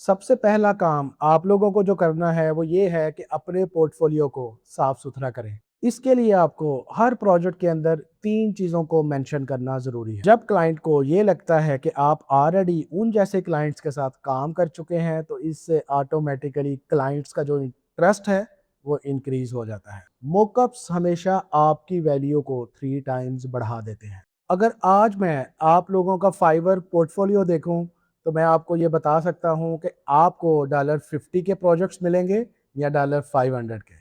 सबसे पहला काम आप लोगों को जो करना है वो ये है कि अपने पोर्टफोलियो को साफ सुथरा करें। इसके लिए आपको हर प्रोजेक्ट के अंदर 3 चीज़ों को मेंशन करना ज़रूरी है। जब क्लाइंट को ये लगता है कि आप ऑलरेडी उन जैसे क्लाइंट्स के साथ काम कर चुके हैं, तो इससे ऑटोमेटिकली क्लाइंट्स का जो ट्रस्ट है वो इंक्रीज़ हो जाता है। मोकअप्स हमेशा आपकी वैल्यू को 3 टाइम्स बढ़ा देते हैं। अगर आज मैं आप लोगों का फाइवर पोर्टफोलियो देखूं, तो मैं आपको ये बता सकता हूं कि आपको $50 के प्रोजेक्ट्स मिलेंगे या $500 के।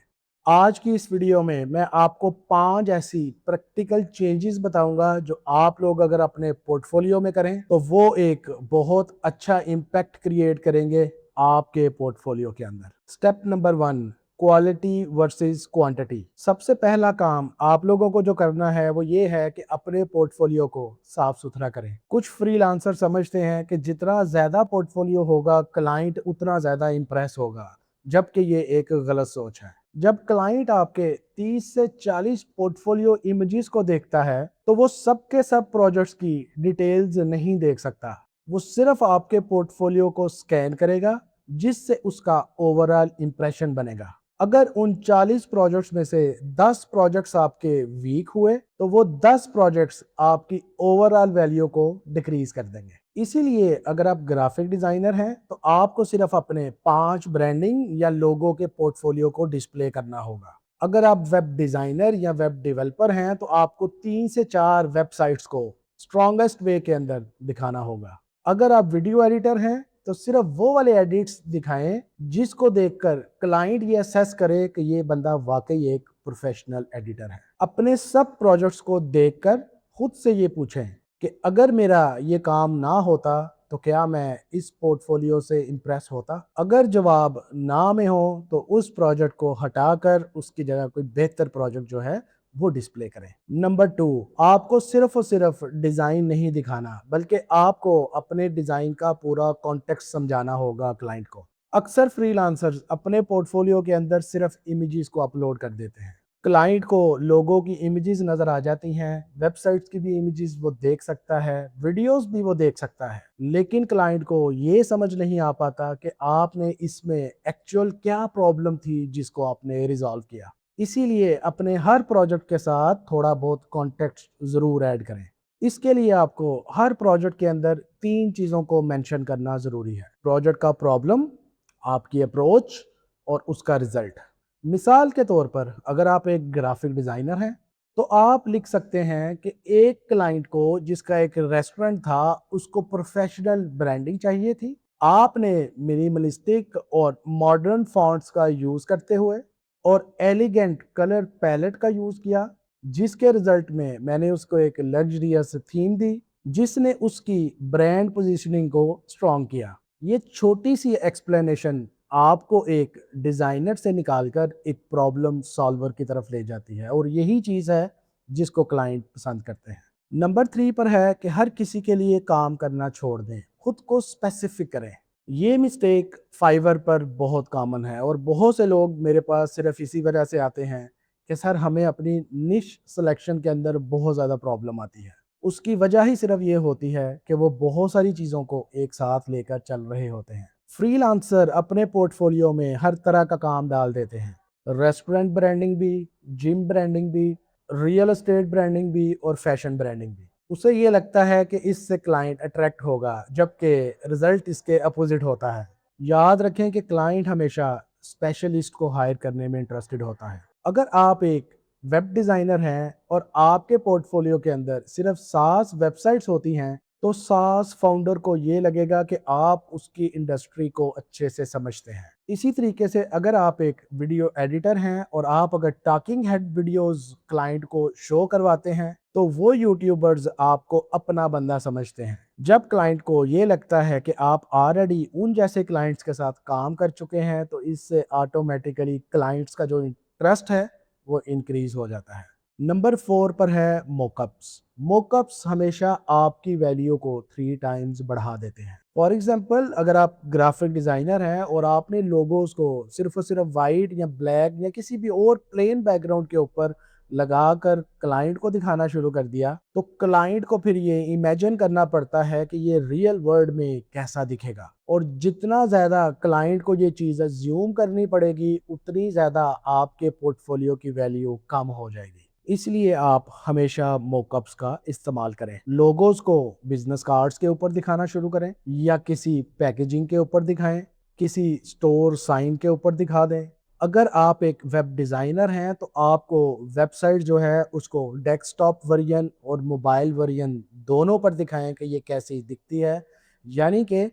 आज की इस वीडियो में मैं आपको 5 ऐसी प्रैक्टिकल चेंजेस बताऊंगा जो आप लोग अगर अपने पोर्टफोलियो में करें तो वो एक बहुत अच्छा इम्पैक्ट क्रिएट करेंगे आपके पोर्टफोलियो के अंदर। Step number 1, quality versus quantity. सबसे पहला काम आप लोगों को जो करना है वो ये है कि अपने पोर्टफोलियो को साफ सुथरा करें। कुछ फ्रीलांसर समझते हैं कि जितना ज्यादा पोर्टफोलियो होगा क्लाइंट उतना ज्यादा इंप्रेस होगा, जबकि ये एक गलत सोच है। जब क्लाइंट आपके 30 से 40 पोर्टफोलियो इमेजेस को देखता है तो वो सब के सब प्रोजेक्ट्स की डिटेल्स नहीं देख सकता। वो सिर्फ आपके पोर्टफोलियो को स्कैन करेगा, जिससे उसका ओवरऑल इंप्रेशन बनेगा। अगर उन 40 प्रोजेक्ट्स में से 10 प्रोजेक्ट्स आपके वीक हुए तो वो 10 प्रोजेक्ट्स आपकी ओवरऑल वैल्यू को डिक्रीज कर देंगे। इसीलिए अगर आप ग्राफिक डिजाइनर हैं तो आपको सिर्फ अपने 5 ब्रांडिंग या लोगो के पोर्टफोलियो को डिस्प्ले करना होगा। अगर आप वेब डिजाइनर या वेब डेवलपर हैं तो आपको 3 से 4 वेबसाइट्स को स्ट्रॉन्गेस्ट वे के अंदर दिखाना होगा। अगर आप वीडियो एडिटर हैं तो सिर्फ वो वाले एडिट्स दिखाएं जिसको देखकर क्लाइंट ये असेस करे कि ये बंदा वाकई एक प्रोफेशनल एडिटर है। अपने सब प्रोजेक्ट्स को देखकर खुद से ये पूछें कि अगर मेरा ये काम ना होता तो क्या मैं इस पोर्टफोलियो से इंप्रेस होता। अगर जवाब ना में हो तो उस प्रोजेक्ट को हटाकर उसकी जगह कोई बेहतर प्रोजेक्ट जो है वो डिस्प्ले करें। नंबर 2, आपको सिर्फ और सिर्फ डिजाइन नहीं दिखाना बल्कि आपको अपने डिजाइन का पूरा कॉन्टेक्स्ट समझाना होगा क्लाइंट को। अक्सर फ्रीलांसर्स अपने पोर्टफोलियो के अंदर सिर्फ इमेजेस को अपलोड कर देते हैं। क्लाइंट को लोगों की इमेजेस नजर आ जाती हैं, वेबसाइट्स की भी इमेजेस वो देख सकता है, वीडियोस भी वो देख सकता है, लेकिन क्लाइंट को ये समझ नहीं आ पाता कि आपने इसमें एक्चुअल क्या प्रॉब्लम थी जिसको आपने रिजॉल्व किया। इसीलिए अपने हर प्रोजेक्ट के साथ थोड़ा बहुत कॉन्टेक्स्ट जरूर ऐड करें। इसके लिए आपको हर प्रोजेक्ट के अंदर 3 चीजों को मेंशन करना जरूरी है: प्रोजेक्ट का प्रॉब्लम, आपकी अप्रोच और उसका रिजल्ट। मिसाल के तौर पर अगर आप एक ग्राफिक डिजाइनर हैं तो आप लिख सकते हैं कि एक क्लाइंट को जिसका एक रेस्टोरेंट था उसको प्रोफेशनल ब्रांडिंग चाहिए थी। आपने मिनिमलिस्टिक और मॉडर्न फॉन्ट्स का यूज करते हुए और एलिगेंट कलर पैलेट का यूज किया, जिसके रिजल्ट में मैंने उसको एक लग्जरियस थीम दी जिसने उसकी ब्रांड पोजीशनिंग को स्ट्रॉन्ग किया। ये छोटी सी एक्सप्लेनेशन आपको एक डिजाइनर से निकालकर एक प्रॉब्लम सॉल्वर की तरफ ले जाती है, और यही चीज है जिसको क्लाइंट पसंद करते हैं। नंबर 3 पर है कि हर किसी के लिए काम करना छोड़ दें, खुद को स्पेसिफिक करें। ये मिस्टेक फाइवर पर बहुत कॉमन है और बहुत से लोग मेरे पास सिर्फ इसी वजह से आते हैं कि सर हमें अपनी निश सिलेक्शन के अंदर बहुत ज़्यादा प्रॉब्लम आती है। उसकी वजह ही सिर्फ ये होती है कि वो बहुत सारी चीज़ों को एक साथ लेकर चल रहे होते हैं। फ्रीलांसर अपने पोर्टफोलियो में हर तरह का काम डाल देते हैं, रेस्टोरेंट ब्रांडिंग भी, जिम ब्रांडिंग भी, रियल एस्टेट ब्रांडिंग भी और फैशन ब्रांडिंग भी। उसे ये लगता है कि इससे क्लाइंट अट्रैक्ट होगा, जबकि रिजल्ट इसके अपोजिट होता है। याद रखें कि क्लाइंट हमेशा स्पेशलिस्ट को हायर करने में इंटरेस्टेड होता है। अगर आप एक वेब डिज़ाइनर हैं और आपके पोर्टफोलियो के अंदर सिर्फ सास वेबसाइट्स होती हैं तो सास फाउंडर को ये लगेगा कि आप उसकी इंडस्ट्री को अच्छे से समझते हैं। इसी तरीके से अगर आप एक वीडियो एडिटर हैं और आप अगर टॉकिंग हेड वीडियोस क्लाइंट को शो करवाते हैं तो वो यूट्यूबर्स आपको अपना बंदा समझते हैं। जब क्लाइंट को ये लगता है कि आप ऑलरेडी उन जैसे क्लाइंट्स के साथ काम कर चुके हैं तो इससे ऑटोमेटिकली क्लाइंट्स का जो ट्रस्ट है वो इंक्रीज हो जाता है। नंबर 4 पर है मोकअप्स। मोकअप्स हमेशा आपकी वैल्यू को 3 टाइम्स बढ़ा देते हैं। फॉर एग्जांपल अगर आप ग्राफिक डिजाइनर हैं और आपने लोगोस को सिर्फ और सिर्फ वाइट या ब्लैक या किसी भी और प्लेन बैकग्राउंड के ऊपर लगाकर क्लाइंट को दिखाना शुरू कर दिया, तो क्लाइंट को फिर ये इमेजिन करना पड़ता है कि ये रियल वर्ल्ड में कैसा दिखेगा। और जितना ज़्यादा क्लाइंट को ये चीज़ अज्यूम करनी पड़ेगी, उतनी ज़्यादा आपके पोर्टफोलियो की वैल्यू कम हो जाएगी। इसलिए आप हमेशा मॉकअप्स का इस्तेमाल करें। लोगोस को बिजनेस कार्ड्स के ऊपर दिखाना शुरू करें या किसी पैकेजिंग के ऊपर दिखाएं, किसी स्टोर साइन के ऊपर दिखा दें। अगर आप एक वेब डिज़ाइनर हैं तो आपको वेबसाइट जो है उसको डेस्कटॉप वर्जन और मोबाइल वर्जन दोनों पर दिखाएं कि ये कैसी दिखती है। यानी कि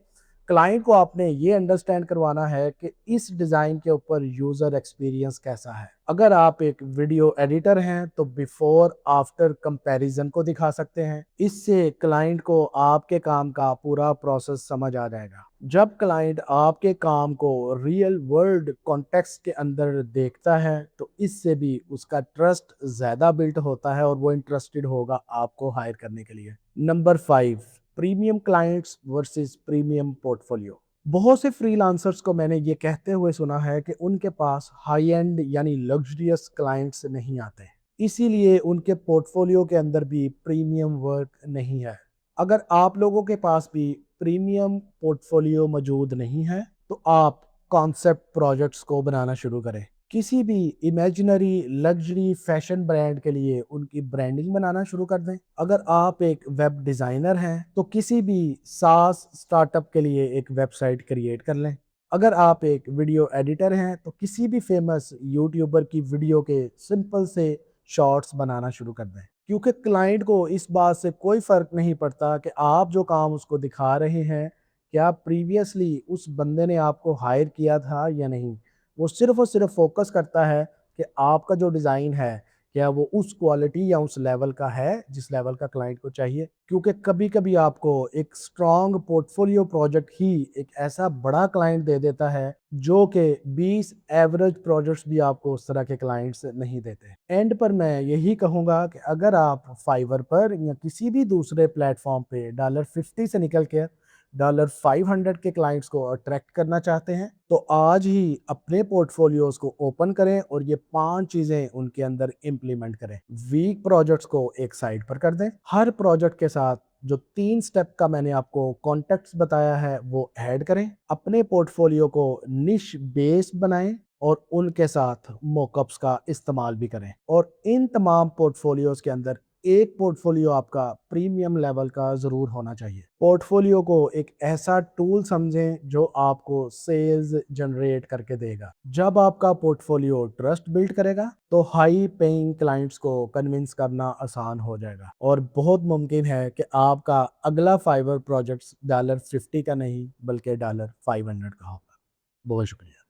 क्लाइंट को आपने ये अंडरस्टैंड करवाना है कि इस डिज़ाइन के ऊपर यूज़र एक्सपीरियंस कैसा है। अगर आप एक वीडियो एडिटर हैं तो बिफोर आफ्टर कंपैरिजन को दिखा सकते हैं। इससे क्लाइंट को आपके काम का पूरा प्रोसेस समझ आ जाएगा। जब क्लाइंट आपके काम को रियल वर्ल्ड कॉन्टेक्स्ट के अंदर देखता है तो इससे भी उसका ट्रस्ट ज़्यादा बिल्ट होता है और वो इंटरेस्टेड होगा आपको हायर करने के लिए। Number 5, premium clients versus premium portfolio. बहुत से फ्रीलांसर्स को मैंने ये कहते हुए सुना है कि उनके पास हाई एंड यानी लग्जरियस क्लाइंट्स नहीं आते, इसीलिए उनके पोर्टफोलियो के अंदर भी प्रीमियम वर्क नहीं है। अगर आप लोगों के पास भी प्रीमियम पोर्टफोलियो मौजूद नहीं है तो आप कॉन्सेप्ट प्रोजेक्ट्स को बनाना शुरू करें। किसी भी इमेजिनरी लग्जरी फैशन ब्रांड के लिए उनकी ब्रांडिंग बनाना शुरू कर दें। अगर आप एक वेब डिज़ाइनर हैं तो किसी भी सास स्टार्टअप के लिए एक वेबसाइट क्रिएट कर लें। अगर आप एक वीडियो एडिटर हैं तो किसी भी फेमस यूट्यूबर की वीडियो के सिंपल से शॉर्ट्स बनाना शुरू कर दें। क्योंकि क्लाइंट को इस बात से कोई फ़र्क नहीं पड़ता कि आप जो काम उसको दिखा रहे हैं, क्या प्रीवियसली उस बंदे ने आपको हायर किया था या नहीं। वो सिर्फ़ और सिर्फ फ़ोकस करता है कि आपका जो डिज़ाइन है, क्या वो उस क्वालिटी या उस लेवल का है जिस लेवल का क्लाइंट को चाहिए। क्योंकि कभी-कभी आपको एक स्ट्रॉन्ग पोर्टफोलियो प्रोजेक्ट ही एक ऐसा बड़ा क्लाइंट दे देता है जो कि 20 एवरेज प्रोजेक्ट्स भी आपको उस तरह के क्लाइंट्स नहीं देते। एंड पर मैं यही कहूँगा कि अगर आप फाइवर पर या किसी भी दूसरे प्लेटफ़ॉर्म पे $50 से निकल के $500 के क्लाइंट्स को अट्रैक्ट करना चाहते हैं, तो आज ही अपने पोर्टफोलियोज़ को ओपन करें और ये 5 चीज़ें उनके अंदर इम्प्लीमेंट करें। वीक प्रोजेक्ट्स को एक साइड पर कर दें। हर प्रोजेक्ट के साथ जो 3 स्टेप का मैंने आपको कॉन्टेक्ट्स बताया है वो ऐड करें। अपने पोर्टफोलियो को निश बेस बनाएं और उनके साथ मॉकअप्स का इस्तेमाल भी करें। और इन तमाम पोर्टफोलियोज़ के अंदर एक पोर्टफोलियो आपका प्रीमियम लेवल का ज़रूर होना चाहिए। पोर्टफोलियो को एक ऐसा टूल समझें जो आपको सेल्स जनरेट करके देगा। जब आपका पोर्टफोलियो ट्रस्ट बिल्ड करेगा तो हाई पेइंग क्लाइंट्स को कन्विंस करना आसान हो जाएगा और बहुत मुमकिन है कि आपका अगला फाइवर प्रोजेक्ट्स $50 का नहीं बल्कि $500 का होगा। बहुत शुक्रिया।